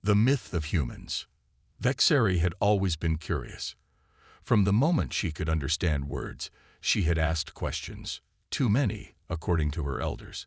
The myth of humans. Vexeri had always been curious. From the moment she could understand words, she had asked questions, too many, according to her elders.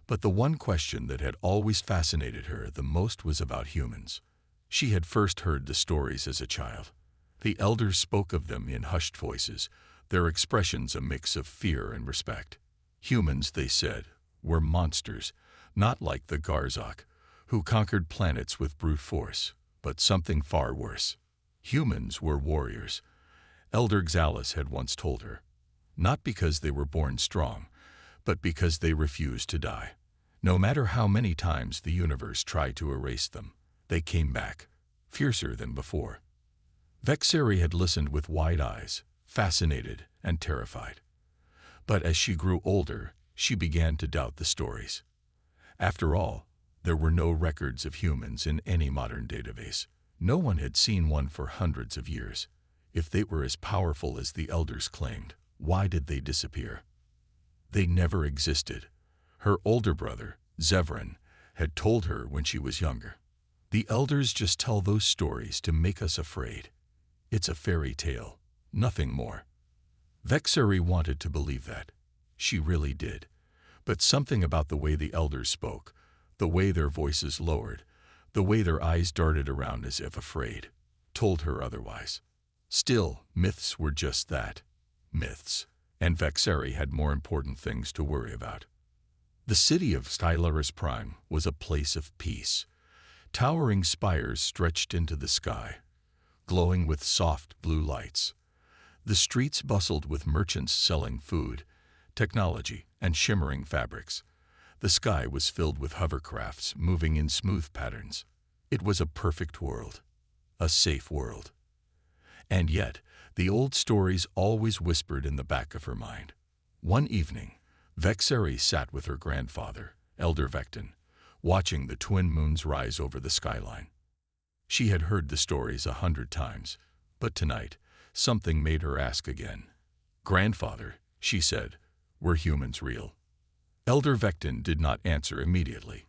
But the one question that had always fascinated her the most was about humans. She had first heard the stories as a child. The elders spoke of them in hushed voices, their expressions a mix of fear and respect. Humans, they said, were monsters, not like the Garzak, who conquered planets with brute force, but something far worse. Humans were warriors, Elder Xalis had once told her, not because they were born strong, but because they refused to die. No matter how many times the universe tried to erase them, they came back, fiercer than before. Vexeri had listened with wide eyes, fascinated and terrified. But as she grew older, she began to doubt the stories. After all, there were no records of humans in any modern database. No one had seen one for hundreds of years. If they were as powerful as the elders claimed, why did they disappear? They never existed. Her older brother, Zevran, had told her when she was younger. The elders just tell those stories to make us afraid. It's a fairy tale, nothing more. Vexeri wanted to believe that. She really did. But something about the way the elders spoke, the way their voices lowered, the way their eyes darted around as if afraid, told her otherwise. Still, myths were just that, myths, and Vexeri had more important things to worry about. The city of Stylaris Prime was a place of peace. Towering spires stretched into the sky, glowing with soft blue lights. The streets bustled with merchants selling food, technology, and shimmering fabrics. The sky was filled with hovercrafts moving in smooth patterns. It was a perfect world, a safe world. And yet, the old stories always whispered in the back of her mind. One evening, Vexeri sat with her grandfather, Elder Vecton, watching the twin moons rise over the skyline. She had heard the stories 100 times, but tonight, something made her ask again. "Grandfather," she said, "were humans real?" Elder Vecton did not answer immediately.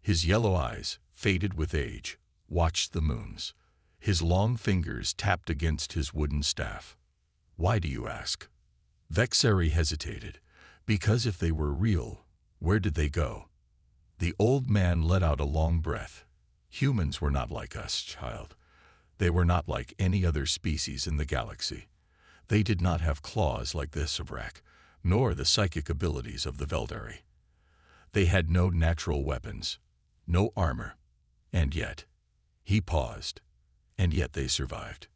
His yellow eyes, faded with age, watched the moons. His long fingers tapped against his wooden staff. "Why do you ask?" Vexeri hesitated. Because if they were real, where did they go? The old man let out a long breath. Humans were not like us, child. They were not like any other species in the galaxy. They did not have claws like the Sabrak, nor the psychic abilities of the Veldari. They had no natural weapons, no armor, and yet, he paused, and yet they survived.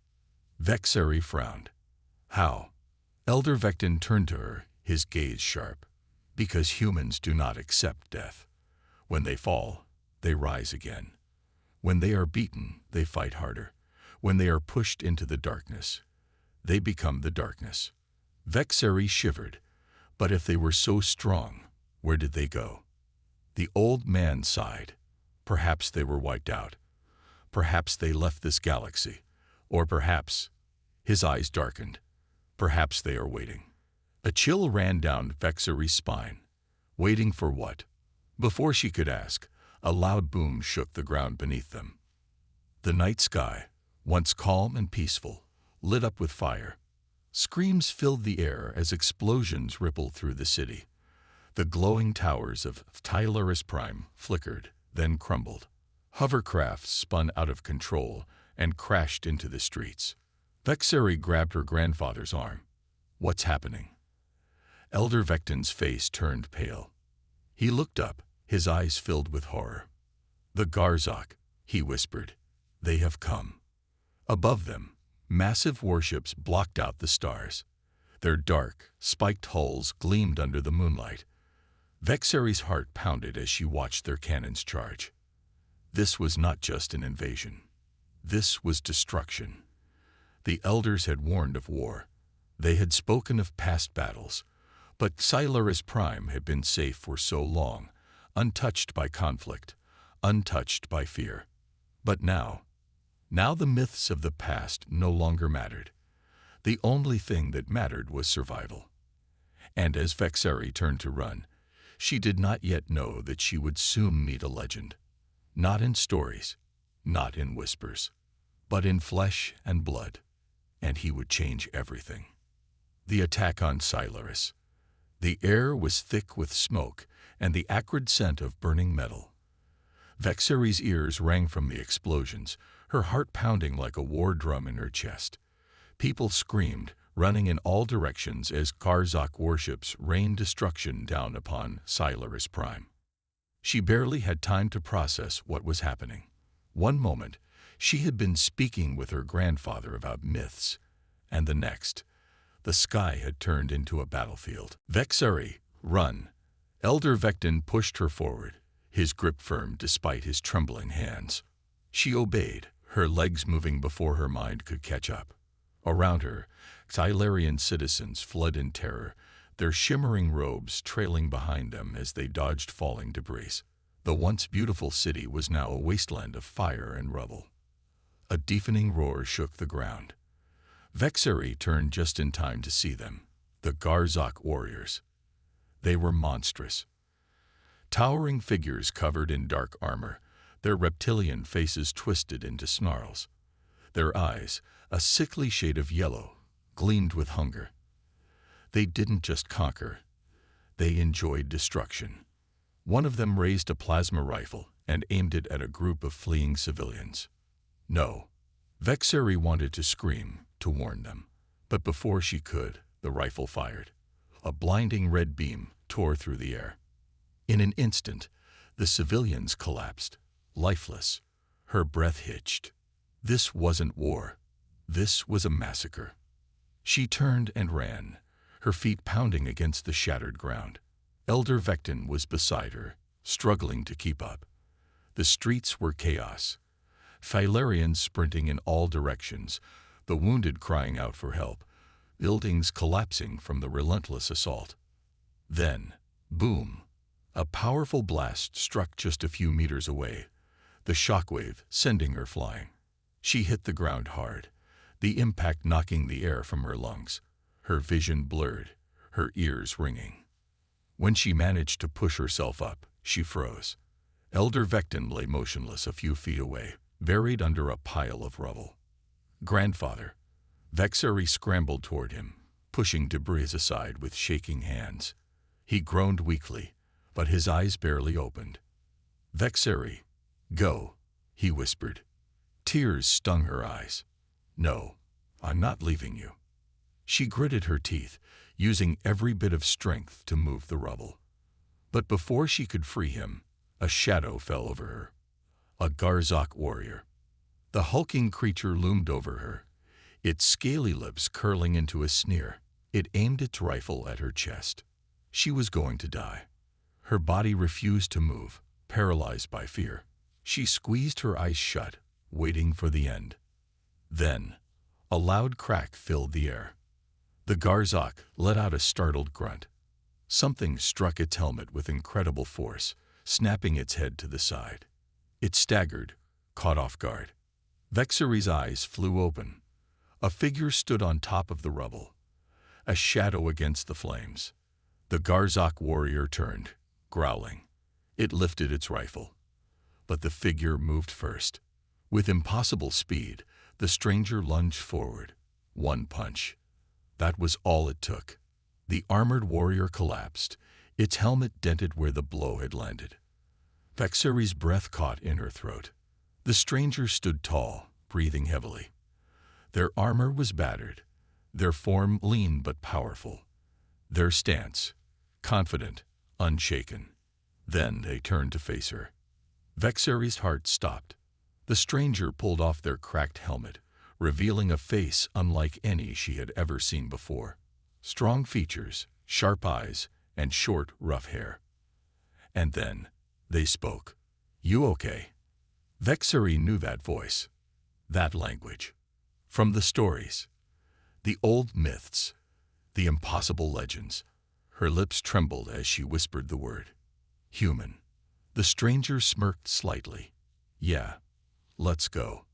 Vexeri frowned. How? Elder Vecton turned to her, his gaze sharp. Because humans do not accept death. When they fall, they rise again. When they are beaten, they fight harder. When they are pushed into the darkness, they become the darkness. Vexeri shivered. But if they were so strong, where did they go? The old man sighed. Perhaps they were wiped out. Perhaps they left this galaxy. Or perhaps, his eyes darkened, perhaps they are waiting. A chill ran down Vexeri's spine. Waiting for what? Before she could ask, a loud boom shook the ground beneath them. The night sky, once calm and peaceful, lit up with fire. Screams filled the air as explosions rippled through the city. The glowing towers of Stylaris Prime flickered, then crumbled. Hovercrafts spun out of control and crashed into the streets. Vexeri grabbed her grandfather's arm. "What's happening?" Elder Vecton's face turned pale. He looked up, his eyes filled with horror. "The Garzak," he whispered. "They have come." Above them, massive warships blocked out the stars. Their dark, spiked hulls gleamed under the moonlight. Vexeri's heart pounded as she watched their cannons charge. This was not just an invasion. This was destruction. The elders had warned of war. They had spoken of past battles. But Stylaris Prime had been safe for so long, untouched by conflict, untouched by fear. But now the myths of the past no longer mattered. The only thing that mattered was survival. And as Vexeri turned to run, she did not yet know that she would soon meet a legend. Not in stories, not in whispers, but in flesh and blood, and he would change everything. The attack on Silaris. The air was thick with smoke and the acrid scent of burning metal. Vexeri's ears rang from the explosions, her heart pounding like a war drum in her chest. People screamed, running in all directions as Garzak warships rained destruction down upon Silaris Prime. She barely had time to process what was happening. One moment, she had been speaking with her grandfather about myths, and the next, the sky had turned into a battlefield. Vexeri, run! Elder Vectin pushed her forward, his grip firm despite his trembling hands. She obeyed, her legs moving before her mind could catch up. Around her, Xylarian citizens fled in terror, their shimmering robes trailing behind them as they dodged falling debris. The once beautiful city was now a wasteland of fire and rubble. A deafening roar shook the ground. Vexeri turned just in time to see them, the Garzak warriors. They were monstrous. Towering figures covered in dark armor, their reptilian faces twisted into snarls. Their eyes, a sickly shade of yellow, gleamed with hunger. They didn't just conquer, they enjoyed destruction. One of them raised a plasma rifle and aimed it at a group of fleeing civilians. No, Vexeri wanted to scream, to warn them, but before she could, the rifle fired. A blinding red beam tore through the air. In an instant, the civilians collapsed, lifeless. Her breath hitched. This wasn't war. This was a massacre. She turned and ran, her feet pounding against the shattered ground. Elder Vectin was beside her, struggling to keep up. The streets were chaos. Phylarians sprinting in all directions, the wounded crying out for help, buildings collapsing from the relentless assault. Then, boom! A powerful blast struck just a few meters away, the shockwave sending her flying. She hit the ground hard, the impact knocking the air from her lungs, her vision blurred, her ears ringing. When she managed to push herself up, she froze. Elder Vectin lay motionless a few feet away, buried under a pile of rubble. Grandfather. Vexeri scrambled toward him, pushing debris aside with shaking hands. He groaned weakly, but his eyes barely opened. Vexeri, go, he whispered. Tears stung her eyes. No, I'm not leaving you. She gritted her teeth, using every bit of strength to move the rubble. But before she could free him, a shadow fell over her. A Garzak warrior. The hulking creature loomed over her, its scaly lips curling into a sneer. It aimed its rifle at her chest. She was going to die. Her body refused to move, paralyzed by fear. She squeezed her eyes shut, waiting for the end. Then, a loud crack filled the air. The Garzak let out a startled grunt. Something struck its helmet with incredible force, snapping its head to the side. It staggered, caught off guard. Vexeri's eyes flew open. A figure stood on top of the rubble, a shadow against the flames. The Garzak warrior turned, growling. It lifted its rifle. But the figure moved first. With impossible speed, the stranger lunged forward. One punch. That was all it took. The armored warrior collapsed, its helmet dented where the blow had landed. Vexeri's breath caught in her throat. The stranger stood tall, breathing heavily. Their armor was battered, their form lean but powerful, their stance confident, unshaken. Then they turned to face her. Vexeri's heart stopped. The stranger pulled off their cracked helmet, revealing a face unlike any she had ever seen before. Strong features, sharp eyes, and short, rough hair. And then they spoke. "You okay?" Vexeri knew that voice, that language. From the stories, the old myths, the impossible legends. Her lips trembled as she whispered the word. Human. The stranger smirked slightly. "Yeah, let's go."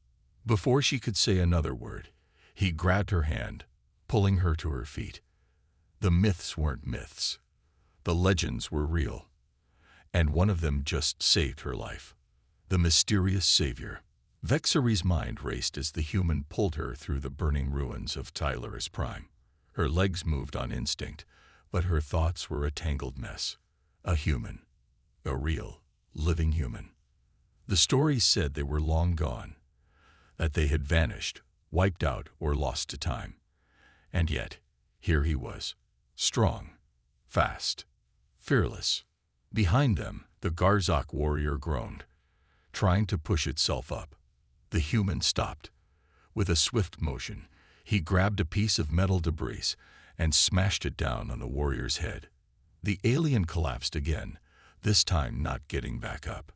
Before she could say another word, he grabbed her hand, pulling her to her feet. The myths weren't myths. The legends were real. And one of them just saved her life. The mysterious savior, Vexary's mind raced as the human pulled her through the burning ruins of Tyler's Prime. Her legs moved on instinct, but her thoughts were a tangled mess. A human. A real, living human. The stories said they were long gone, that they had vanished, wiped out, or lost to time. And yet, here he was, strong, fast, fearless. Behind them, the Garzak warrior groaned, trying to push itself up. The human stopped. With a swift motion, he grabbed a piece of metal debris and smashed it down on the warrior's head. The alien collapsed again, this time not getting back up.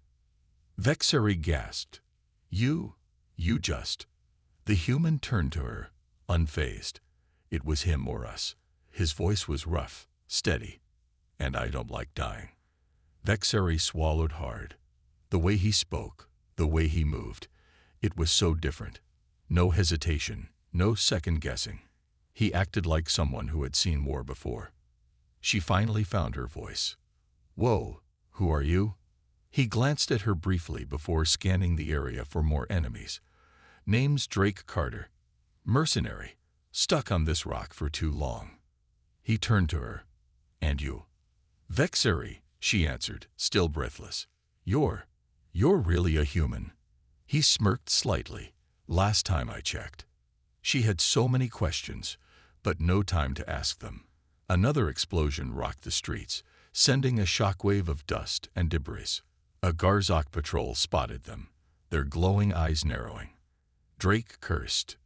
Vexary gasped. You just. The human turned to her, unfazed. It was him or us. His voice was rough, steady. And I don't like dying. Vexary swallowed hard. The way he spoke, the way he moved, it was so different. No hesitation, no second guessing. He acted like someone who had seen war before. She finally found her voice. Whoa, who are you? He glanced at her briefly before scanning the area for more enemies. Name's Drake Carter. Mercenary. Stuck on this rock for too long. He turned to her. And you? Vexary, she answered, still breathless. You're really a human. He smirked slightly. Last time I checked. She had so many questions, but no time to ask them. Another explosion rocked the streets, sending a shockwave of dust and debris. A Garzak patrol spotted them, their glowing eyes narrowing. Drake cursed.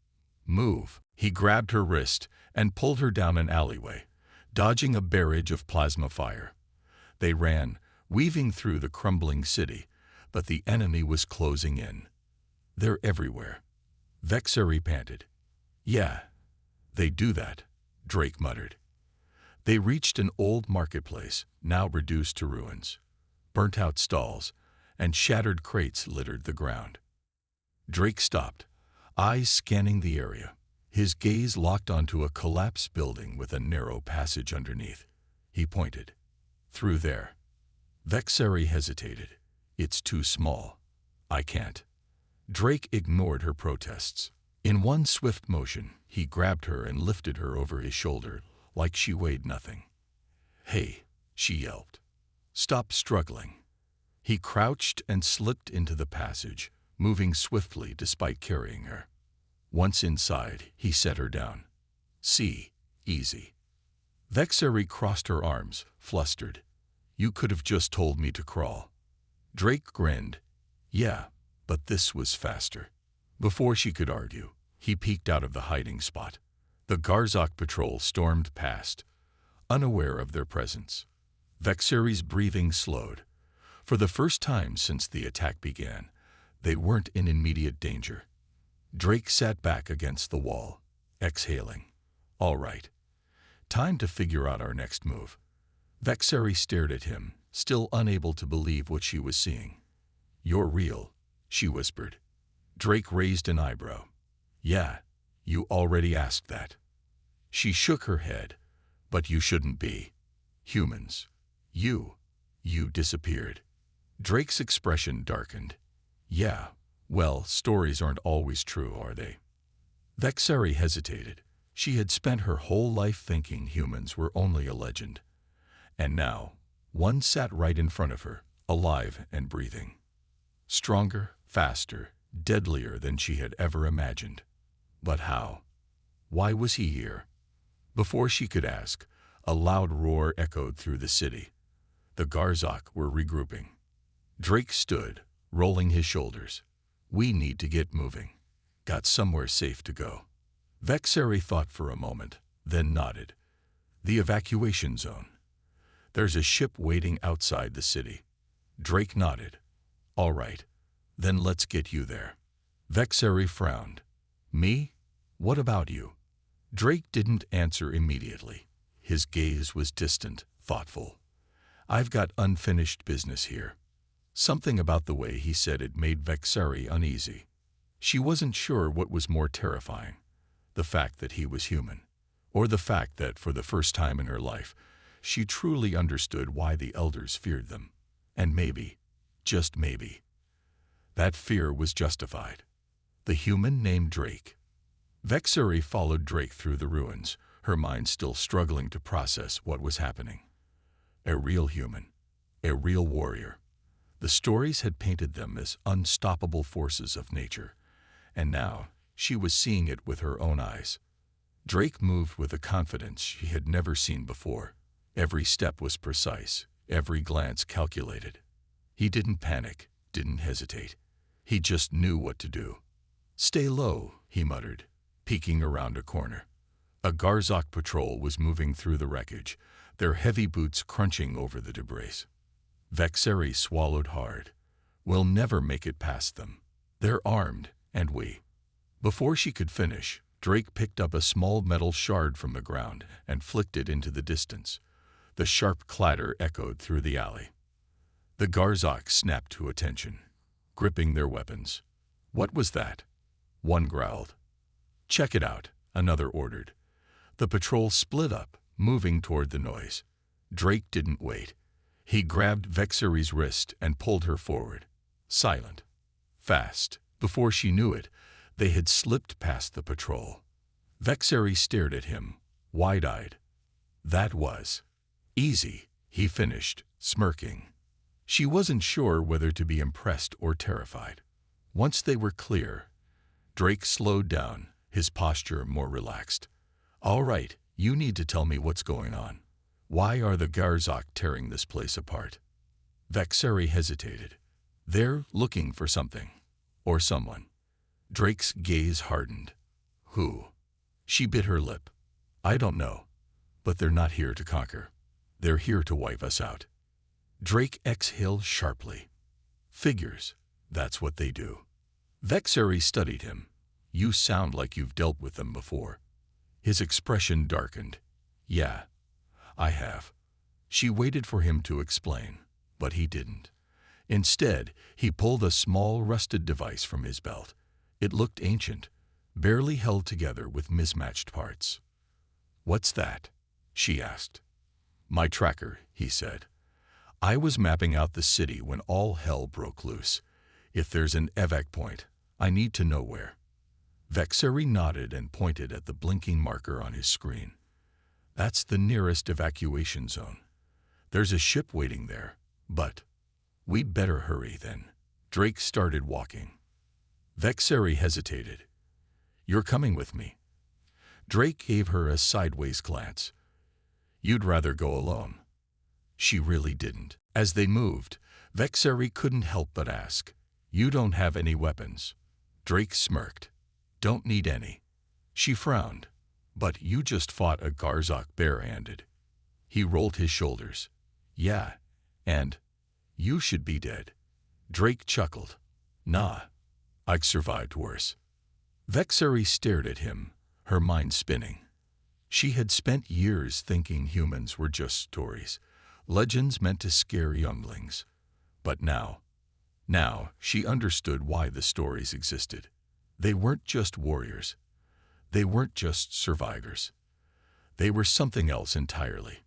Move. He grabbed her wrist and pulled her down an alleyway, dodging a barrage of plasma fire. They ran, weaving through the crumbling city, but the enemy was closing in. They're everywhere. Vexary panted. Yeah, they do that, Drake muttered. They reached an old marketplace, now reduced to ruins. Burnt-out stalls and shattered crates littered the ground. Drake stopped, eyes scanning the area, his gaze locked onto a collapsed building with a narrow passage underneath. He pointed. Through there. Vexary hesitated. It's too small. I can't. Drake ignored her protests. In one swift motion, he grabbed her and lifted her over his shoulder like she weighed nothing. Hey, she yelped. Stop struggling. He crouched and slipped into the passage, moving swiftly despite carrying her. Once inside, he set her down. See, easy. Vexary crossed her arms, flustered. You could have just told me to crawl. Drake grinned. Yeah, but this was faster. Before she could argue, he peeked out of the hiding spot. The Garzak patrol stormed past, unaware of their presence. Vexary's breathing slowed. For the first time since the attack began, they weren't in immediate danger. Drake sat back against the wall, exhaling. All right. Time to figure out our next move. Vexary stared at him, still unable to believe what she was seeing. You're real, she whispered. Drake raised an eyebrow. Yeah, you already asked that. She shook her head. But you shouldn't be. Humans. You disappeared. Drake's expression darkened. Yeah, well, stories aren't always true, are they? Vexary hesitated. She had spent her whole life thinking humans were only a legend. And now, one sat right in front of her, alive and breathing. Stronger, faster, deadlier than she had ever imagined. But how? Why was he here? Before she could ask, a loud roar echoed through the city. The Garzak were regrouping. Drake stood, rolling his shoulders. We need to get moving. Got somewhere safe to go. Vexary thought for a moment, then nodded. The evacuation zone. There's a ship waiting outside the city. Drake nodded. All right, then let's get you there. Vexary frowned. Me? What about you? Drake didn't answer immediately. His gaze was distant, thoughtful. I've got unfinished business here. Something about the way he said it made Vexary uneasy. She wasn't sure what was more terrifying, the fact that he was human, or the fact that for the first time in her life, she truly understood why the elders feared them. And maybe, just maybe, That fear was justified. The human named Drake. Vexari followed Drake through the ruins, her mind still struggling to process what was happening. A real human. A real warrior. The stories had painted them as unstoppable forces of nature, and now she was seeing it with her own eyes. Drake moved with a confidence she had never seen before. Every step was precise, every glance calculated. He didn't panic, didn't hesitate. He just knew what to do. "Stay low," he muttered, peeking around a corner. A Garzak patrol was moving through the wreckage, their heavy boots crunching over the debris. Vexari swallowed hard. "We'll never make it past them. They're armed, and we." Before she could finish, Drake picked up a small metal shard from the ground and flicked it into the distance. The sharp clatter echoed through the alley. The Garzak snapped to attention, gripping their weapons. "What was that?" One growled. "Check it out," another ordered. The patrol split up, moving toward the noise. Drake didn't wait. He grabbed Vexari's wrist and pulled her forward. Silent. Fast. Before she knew it, they had slipped past the patrol. Vexari stared at him, wide-eyed. "That was easy," he finished, smirking. She wasn't sure whether to be impressed or terrified. Once they were clear, Drake slowed down, his posture more relaxed. "All right, you need to tell me what's going on. Why are the Garzak tearing this place apart?" Vexari hesitated. "They're looking for something. Or someone." Drake's gaze hardened. "Who?" She bit her lip. "I don't know. But they're not here to conquer. They're here to wipe us out." Drake exhaled sharply. "Figures. That's what they do." Vexari studied him. "You sound like you've dealt with them before." His expression darkened. "Yeah, I have." She waited for him to explain, but he didn't. Instead, he pulled a small rusted device from his belt. It looked ancient, barely held together with mismatched parts. "What's that?" she asked. "My tracker," he said. "I was mapping out the city when all hell broke loose. If there's an evac point, I need to know where." Vexari nodded and pointed at the blinking marker on his screen. "That's the nearest evacuation zone. There's a ship waiting there, but we'd better hurry then." Drake started walking. Vexari hesitated. "You're coming with me." Drake gave her a sideways glance. "You'd rather go alone." She really didn't. As they moved, Vexari couldn't help but ask, "You don't have any weapons?" Drake smirked. "Don't need any." She frowned. "But you just fought a Garzak barehanded." He rolled his shoulders. "Yeah, and you should be dead." Drake chuckled. "Nah, I've survived worse." Vexari stared at him, her mind spinning. She had spent years thinking humans were just stories, legends meant to scare younglings. But now she understood why the stories existed. They weren't just warriors. They weren't just survivors. They were something else entirely.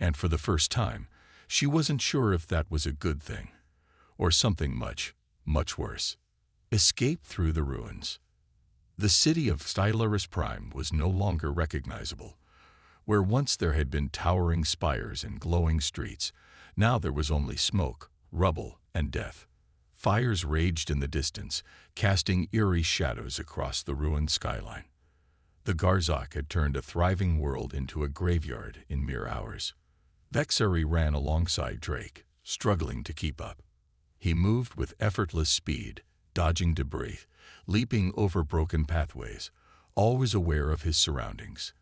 And for the first time, she wasn't sure if that was a good thing, or something much, much worse. Escape through the ruins. The city of Stylaris Prime was no longer recognizable. Where once there had been towering spires and glowing streets, now there was only smoke, rubble, and death. Fires raged in the distance, casting eerie shadows across the ruined skyline. The Garzak had turned a thriving world into a graveyard in mere hours. Vexari ran alongside Drake, struggling to keep up. He moved with effortless speed, dodging debris, leaping over broken pathways, always aware of his surroundings.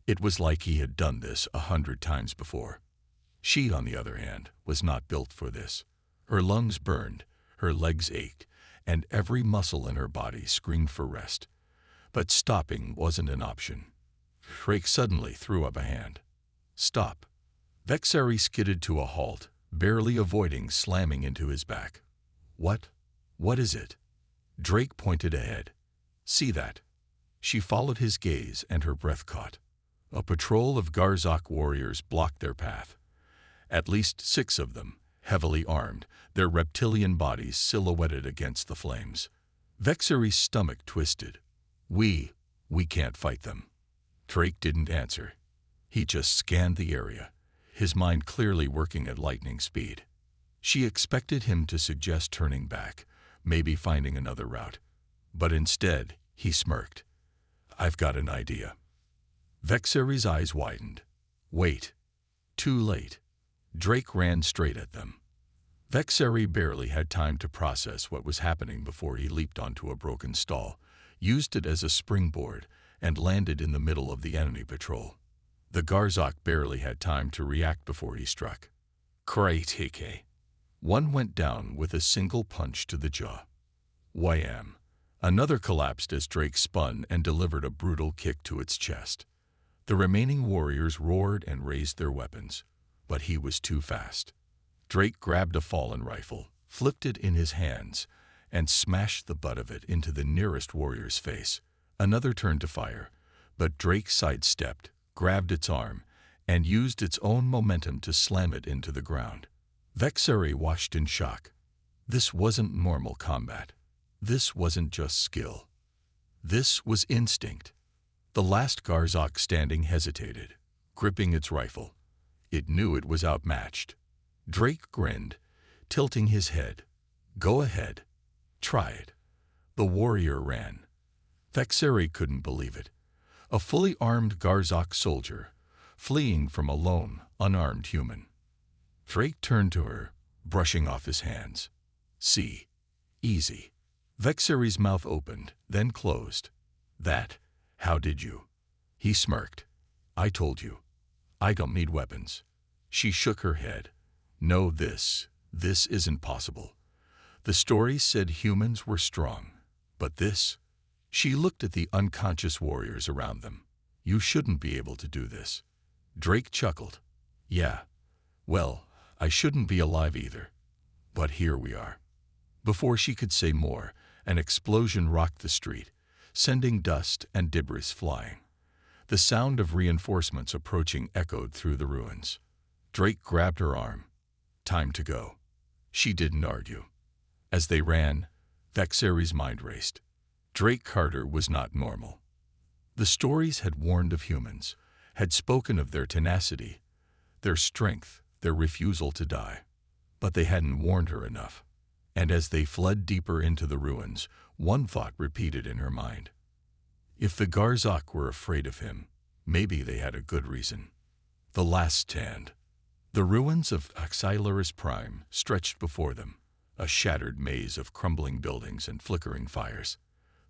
It was like he had done this 100 times before. She, on the other hand, was not built for this. Her lungs burned, her legs ached, and every muscle in her body screamed for rest. But stopping wasn't an option. Drake suddenly threw up a hand. "Stop." Vexari skidded to a halt, barely avoiding slamming into his back. What is it?" Drake pointed ahead. "See that?" She followed his gaze and her breath caught. A patrol of Garzak warriors blocked their path. At least 6 of them, heavily armed, their reptilian bodies silhouetted against the flames. Vexery's stomach twisted. We can't fight them." Drake didn't answer. He just scanned the area, his mind clearly working at lightning speed. She expected him to suggest turning back, maybe finding another route. But instead, he smirked. "I've got an idea." Vexery's eyes widened. Wait. Too late. Drake ran straight at them. Vexery barely had time to process what was happening before he leaped onto a broken stall, used it as a springboard, and landed in the middle of the enemy patrol. The Garzak barely had time to react before he struck. Kraitike. One went down with a single punch to the jaw. Wham! Another collapsed as Drake spun and delivered a brutal kick to its chest. The remaining warriors roared and raised their weapons, but he was too fast. Drake grabbed a fallen rifle, flipped it in his hands, and smashed the butt of it into the nearest warrior's face. Another turned to fire, but Drake sidestepped, grabbed its arm, and used its own momentum to slam it into the ground. Vexery watched in shock. This wasn't normal combat. This wasn't just skill. This was instinct. The last Garzak standing hesitated, gripping its rifle. It knew it was outmatched. Drake grinned, tilting his head. "Go ahead. Try it." The warrior ran. Vexery couldn't believe it. A fully armed Garzak soldier, fleeing from a lone, unarmed human. Drake turned to her, brushing off his hands. "See. Easy." Vexery's mouth opened, then closed. How did you?" He smirked. "I told you. I don't need weapons." She shook her head. "No, this isn't possible. The story said humans were strong, but this..." She looked at the unconscious warriors around them. "You shouldn't be able to do this." Drake chuckled. "Yeah, well, I shouldn't be alive either. But here we are." Before she could say more, an explosion rocked the street, sending dust and debris flying. The sound of reinforcements approaching echoed through the ruins. Drake grabbed her arm. "Time to go." She didn't argue. As they ran, Vexery's mind raced. Drake Carter was not normal. The stories had warned of humans, had spoken of their tenacity, their strength, their refusal to die. But they hadn't warned her enough. And as they fled deeper into the ruins, one thought repeated in her mind. If the Garzak were afraid of him, maybe they had a good reason. The last stand. The ruins of Axilaris Prime stretched before them, a shattered maze of crumbling buildings and flickering fires.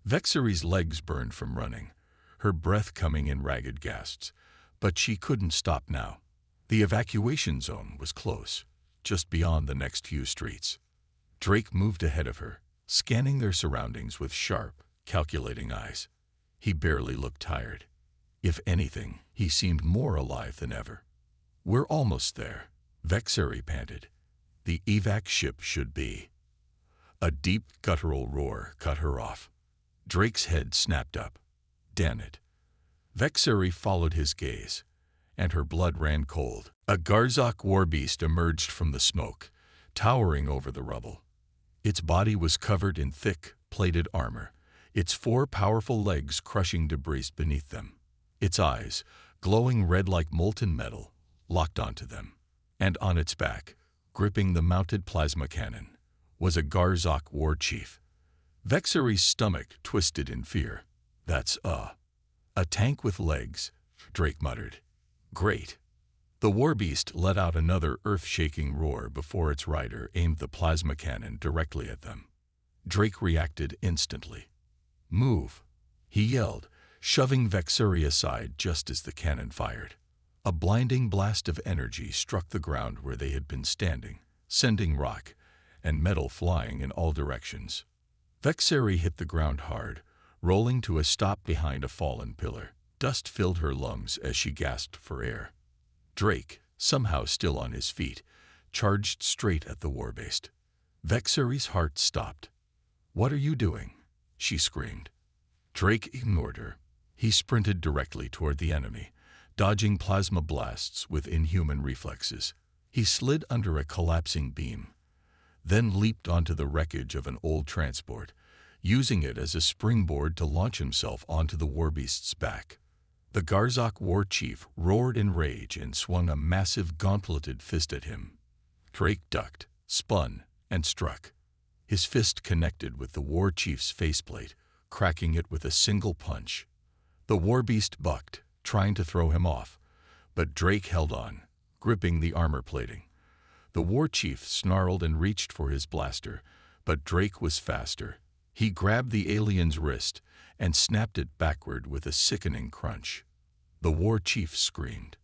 Vexery's legs burned from running, her breath coming in ragged gasps, but she couldn't stop now. The evacuation zone was close, just beyond the next few streets. Drake moved ahead of her, scanning their surroundings with sharp, calculating eyes. He barely looked tired. If anything, he seemed more alive than ever. "We're almost there," Vexery panted. "The evac ship should be..." A deep, guttural roar cut her off. Drake's head snapped up. Damn it. Vexery followed his gaze, and her blood ran cold. A Garzak warbeast emerged from the smoke, towering over the rubble. Its body was covered in thick, plated armor, its 4 powerful legs crushing debris beneath them. Its eyes, glowing red like molten metal, locked onto them. And on its back, gripping the mounted plasma cannon, was a Garzak war chief. Vexery's stomach twisted in fear. "That's a tank with legs," Drake muttered. "Great." The warbeast let out another earth-shaking roar before its rider aimed the plasma cannon directly at them. Drake reacted instantly. "Move," he yelled, shoving Vexery aside just as the cannon fired. A blinding blast of energy struck the ground where they had been standing, sending rock and metal flying in all directions. Vexery hit the ground hard, rolling to a stop behind a fallen pillar. Dust filled her lungs as she gasped for air. Drake, somehow still on his feet, charged straight at the warbeast. Vexery's heart stopped. "What are you doing?" she screamed. Drake ignored her. He sprinted directly toward the enemy, dodging plasma blasts with inhuman reflexes. He slid under a collapsing beam, then leaped onto the wreckage of an old transport, using it as a springboard to launch himself onto the warbeast's back. The Garzak war chief roared in rage and swung a massive gauntleted fist at him. Drake ducked, spun, and struck. His fist connected with the war chief's faceplate, cracking it with a single punch. The warbeast bucked, trying to throw him off, but Drake held on, gripping the armor plating. The war chief snarled and reached for his blaster, but Drake was faster. He grabbed the alien's wrist and snapped it backward with a sickening crunch. The war chief screamed.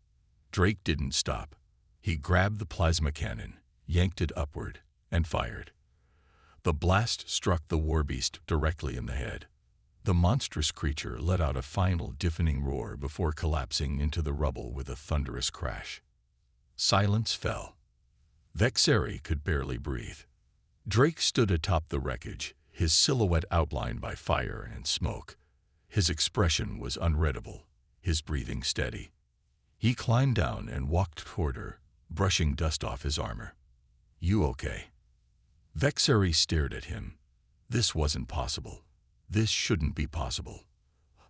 Drake didn't stop. He grabbed the plasma cannon, yanked it upward, and fired. The blast struck the warbeast directly in the head. The monstrous creature let out a final deafening roar before collapsing into the rubble with a thunderous crash. Silence fell. Vexeri could barely breathe. Drake stood atop the wreckage, his silhouette outlined by fire and smoke. His expression was unreadable, his breathing steady. He climbed down and walked toward her, brushing dust off his armor. "You okay?" Vexeri stared at him. This wasn't possible. This shouldn't be possible.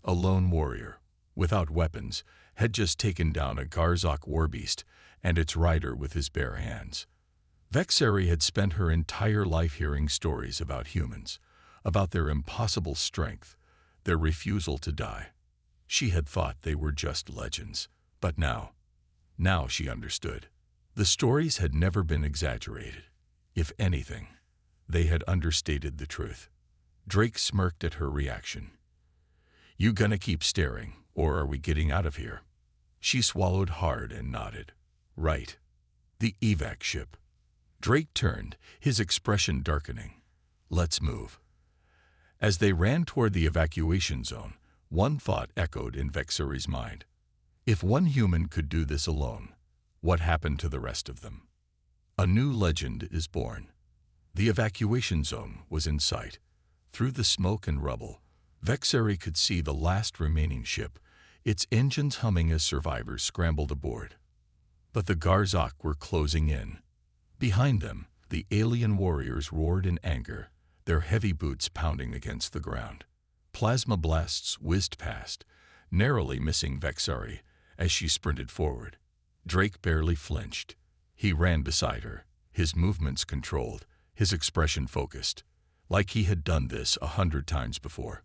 A lone warrior, without weapons, had just taken down a Garzak warbeast and its rider with his bare hands. Vexeri had spent her entire life hearing stories about humans, about their impossible strength, their refusal to die. She had thought they were just legends, but now she understood. The stories had never been exaggerated. If anything, they had understated the truth. Drake smirked at her reaction. "You gonna keep staring, or are we getting out of here?" She swallowed hard and nodded. "Right. The evac ship." Drake turned, his expression darkening. "Let's move." As they ran toward the evacuation zone, one thought echoed in Vexeri's mind. If one human could do this alone, what happened to the rest of them? A new legend is born. The evacuation zone was in sight. Through the smoke and rubble, Vexeri could see the last remaining ship, its engines humming as survivors scrambled aboard. But the Garzak were closing in. Behind them, the alien warriors roared in anger, their heavy boots pounding against the ground. Plasma blasts whizzed past, narrowly missing Vexeri as she sprinted forward. Drake barely flinched. He ran beside her, his movements controlled, his expression focused, like he had done this 100 times before.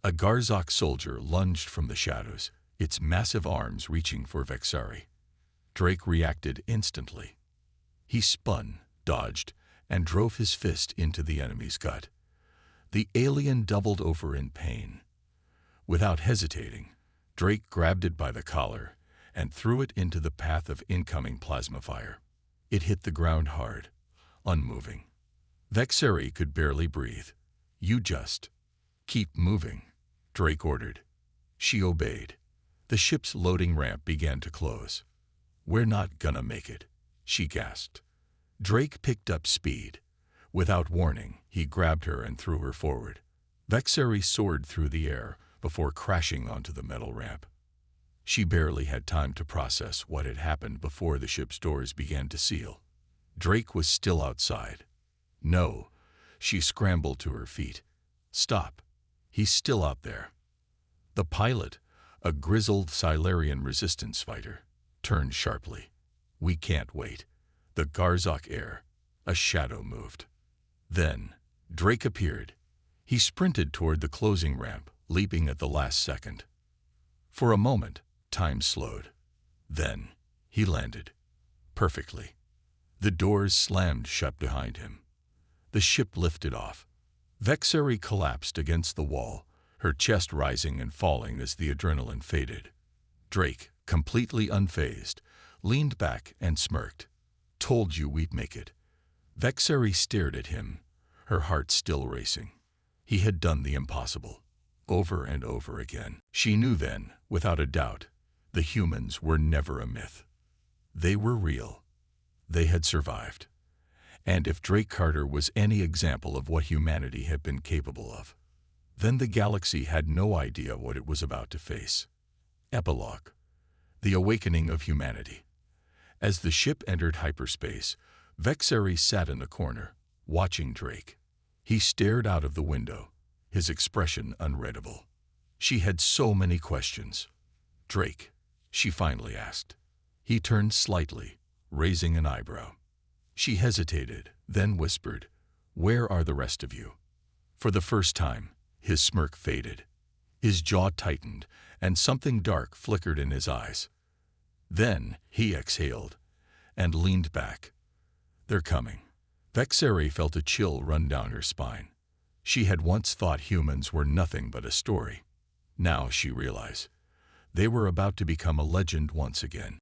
A Garzak soldier lunged from the shadows, its massive arms reaching for Vexeri. Drake reacted instantly. He spun, dodged, and drove his fist into the enemy's gut. The alien doubled over in pain. Without hesitating, Drake grabbed it by the collar and threw it into the path of incoming plasma fire. It hit the ground hard, unmoving. Vexeri could barely breathe. "You just keep moving," Drake ordered. She obeyed. The ship's loading ramp began to close. "We're not gonna make it," she gasped. Drake picked up speed. Without warning, he grabbed her and threw her forward. Vexeri soared through the air before crashing onto the metal ramp. She barely had time to process what had happened before the ship's doors began to seal. Drake was still outside. "No," she scrambled to her feet. "Stop. He's still out there." The pilot, a grizzled Silurian resistance fighter, turned sharply. "We can't wait." The Garzak air, a shadow moved. Then, Drake appeared. He sprinted toward the closing ramp, leaping at the last second. For a moment, time slowed. Then, he landed. Perfectly. The doors slammed shut behind him. The ship lifted off. Vexeri collapsed against the wall, her chest rising and falling as the adrenaline faded. Drake, completely unfazed, leaned back and smirked. "Told you we'd make it." Vexeri stared at him, her heart still racing. He had done the impossible, over and over again. She knew then, without a doubt, the humans were never a myth. They were real. They had survived. And if Drake Carter was any example of what humanity had been capable of, then the galaxy had no idea what it was about to face. Epilogue. The Awakening of Humanity. As the ship entered hyperspace, Vexeri sat in the corner, watching Drake. He stared out of the window, his expression unreadable. She had so many questions. "Drake," she finally asked. He turned slightly, raising an eyebrow. She hesitated, then whispered, "Where are the rest of you?" For the first time, his smirk faded. His jaw tightened, and something dark flickered in his eyes. Then he exhaled and leaned back. "They're coming." Vexeri felt a chill run down her spine. She had once thought humans were nothing but a story. Now she realized they were about to become a legend once again.